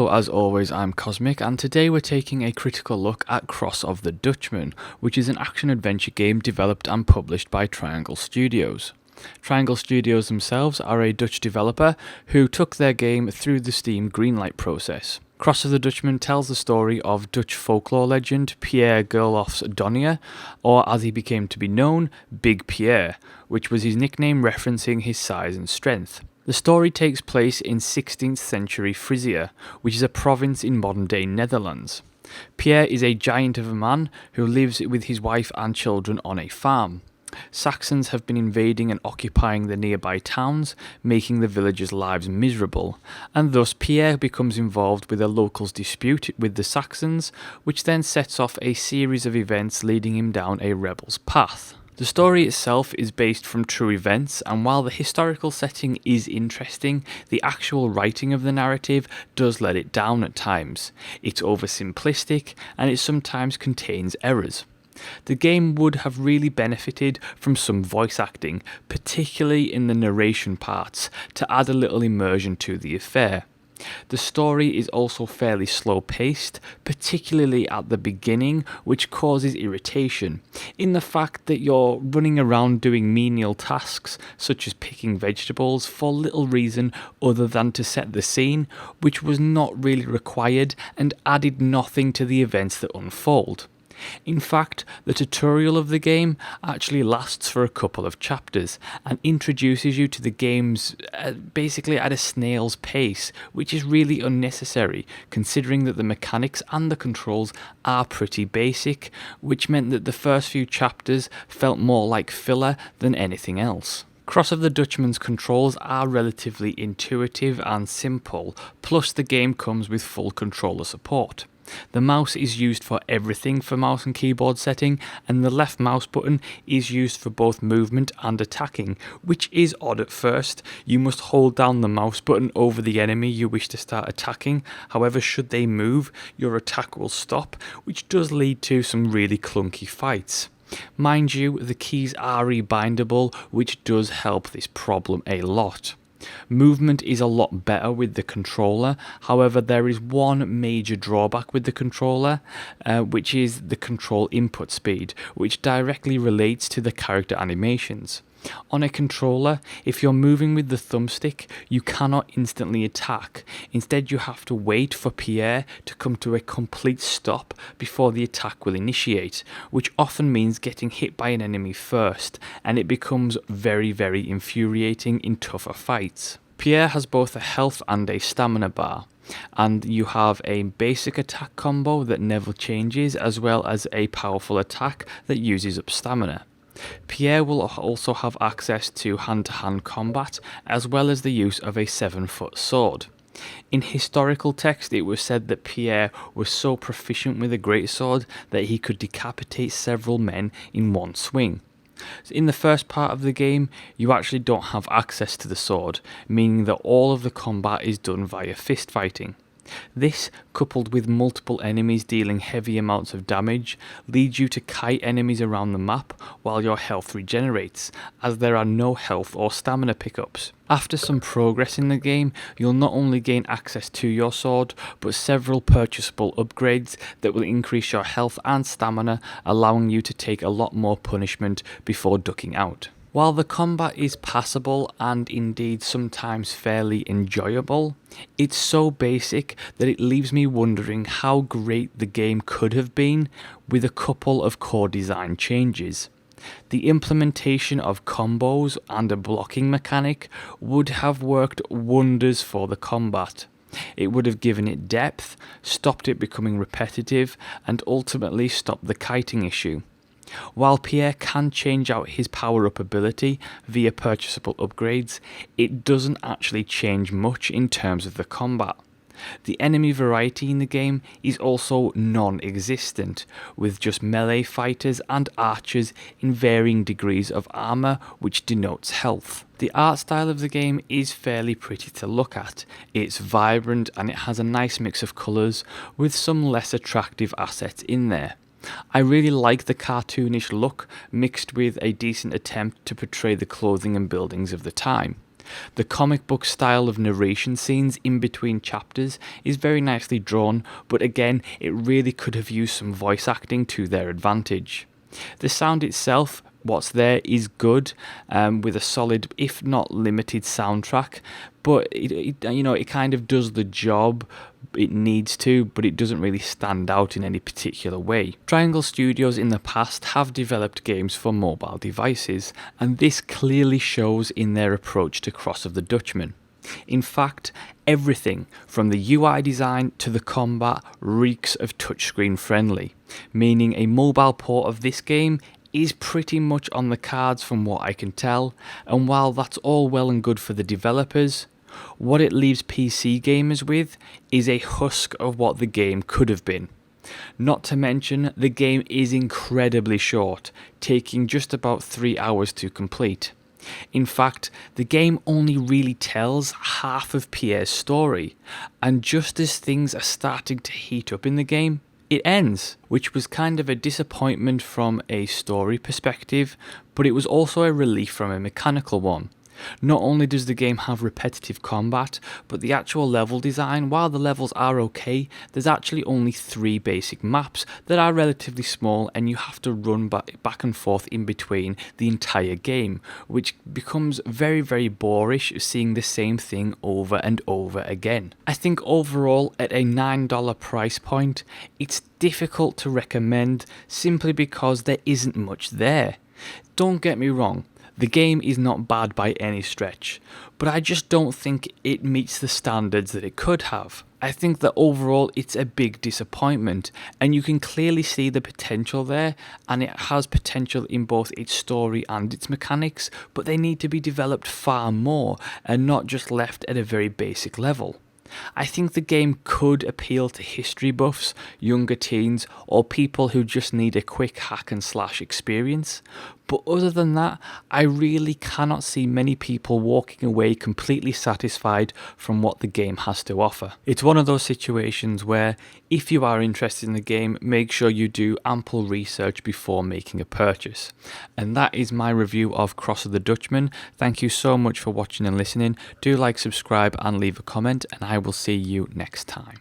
Hello, as always, I'm Cosmic, and today we're taking a critical look at Cross of the Dutchman, which is an action-adventure game developed and published by Triangle Studios. Triangle Studios themselves are a Dutch developer who took their game through the Steam greenlight process. Cross of the Dutchman tells the story of Dutch folklore legend Pierre Gerlof's Donnier, or as he became to be known, Big Pierre, which was his nickname referencing his size and strength. The story takes place in 16th century Frisia, which is a province in modern-day Netherlands. Pierre is a giant of a man who lives with his wife and children on a farm. Saxons have been invading and occupying the nearby towns, making the villagers' lives miserable, and thus Pierre becomes involved with a locals' dispute with the Saxons, which then sets off a series of events leading him down a rebel's path. The story itself is based from true events, and while the historical setting is interesting, the actual writing of the narrative does let it down at times. It's oversimplistic, and it sometimes contains errors. The game would have really benefited from some voice acting, particularly in the narration parts, to add a little immersion to the affair. The story is also fairly slow-paced, particularly at the beginning, which causes irritation, in the fact that you're running around doing menial tasks, such as picking vegetables, for little reason other than to set the scene, which was not really required and added nothing to the events that unfold. In fact, the tutorial of the game actually lasts for a couple of chapters and introduces you to the games basically at a snail's pace, which is really unnecessary considering that the mechanics and the controls are pretty basic, which meant that the first few chapters felt more like filler than anything else. Cross of the Dutchman's controls are relatively intuitive and simple, plus the game comes with full controller support. The mouse is used for everything for mouse and keyboard setting, and the left mouse button is used for both movement and attacking, which is odd at first. You must hold down the mouse button over the enemy you wish to start attacking, however should they move, your attack will stop, which does lead to some really clunky fights. Mind you, the keys are rebindable, which does help this problem a lot. Movement is a lot better with the controller, however there is one major drawback with the controller, which is the control input speed, which directly relates to the character animations. On a controller, if you're moving with the thumbstick, you cannot instantly attack. Instead, you have to wait for Pierre to come to a complete stop before the attack will initiate, which often means getting hit by an enemy first, and it becomes very, very infuriating in tougher fights. Pierre has both a health and a stamina bar, and you have a basic attack combo that never changes, as well as a powerful attack that uses up stamina. Pierre will also have access to hand-to-hand combat, as well as the use of a 7-foot sword. In historical text, it was said that Pierre was so proficient with a greatsword that he could decapitate several men in one swing. In the first part of the game, you actually don't have access to the sword, meaning that all of the combat is done via fist fighting. This, coupled with multiple enemies dealing heavy amounts of damage, leads you to kite enemies around the map while your health regenerates, as there are no health or stamina pickups. After some progress in the game, you'll not only gain access to your sword, but several purchasable upgrades that will increase your health and stamina, allowing you to take a lot more punishment before ducking out. While the combat is passable and indeed sometimes fairly enjoyable, it's so basic that it leaves me wondering how great the game could have been with a couple of core design changes. The implementation of combos and a blocking mechanic would have worked wonders for the combat. It would have given it depth, stopped it becoming repetitive, and ultimately stopped the kiting issue. While Pierre can change out his power-up ability via purchasable upgrades, it doesn't actually change much in terms of the combat. The enemy variety in the game is also non-existent, with just melee fighters and archers in varying degrees of armor, which denotes health. The art style of the game is fairly pretty to look at. It's vibrant and it has a nice mix of colours, with some less attractive assets in there. I really like the cartoonish look, mixed with a decent attempt to portray the clothing and buildings of the time. The comic book style of narration scenes in between chapters is very nicely drawn, but again, it really could have used some voice acting to their advantage. The sound itself, what's there, is good, with a solid, if not limited, soundtrack, but it kind of does the job it needs to, but it doesn't really stand out in any particular way. Triangle Studios in the past have developed games for mobile devices, and this clearly shows in their approach to Cross of the Dutchman. In fact, everything from the UI design to the combat reeks of touchscreen friendly, meaning a mobile port of this game is pretty much on the cards from what I can tell, and while that's all well and good for the developers, what it leaves PC gamers with is a husk of what the game could have been. Not to mention, the game is incredibly short, taking just about 3 hours to complete. In fact, the game only really tells half of Pierre's story, and just as things are starting to heat up in the game, it ends, which was kind of a disappointment from a story perspective, but it was also a relief from a mechanical one. Not only does the game have repetitive combat, but the actual level design, while the levels are okay, there's actually only 3 basic maps that are relatively small, and you have to run back and forth in between the entire game, which becomes very, very boorish seeing the same thing over and over again. I think overall, at a $9 price point, it's difficult to recommend simply because there isn't much there. Don't get me wrong, the game is not bad by any stretch, but I just don't think it meets the standards that it could have. I think that overall it's a big disappointment, and you can clearly see the potential there, and it has potential in both its story and its mechanics, but they need to be developed far more and not just left at a very basic level. I think the game could appeal to history buffs, younger teens, or people who just need a quick hack and slash experience. But other than that, I really cannot see many people walking away completely satisfied from what the game has to offer. It's one of those situations where, if you are interested in the game, make sure you do ample research before making a purchase. And that is my review of Cross of the Dutchman. Thank you so much for watching and listening. Do like, subscribe, and leave a comment, and I will see you next time.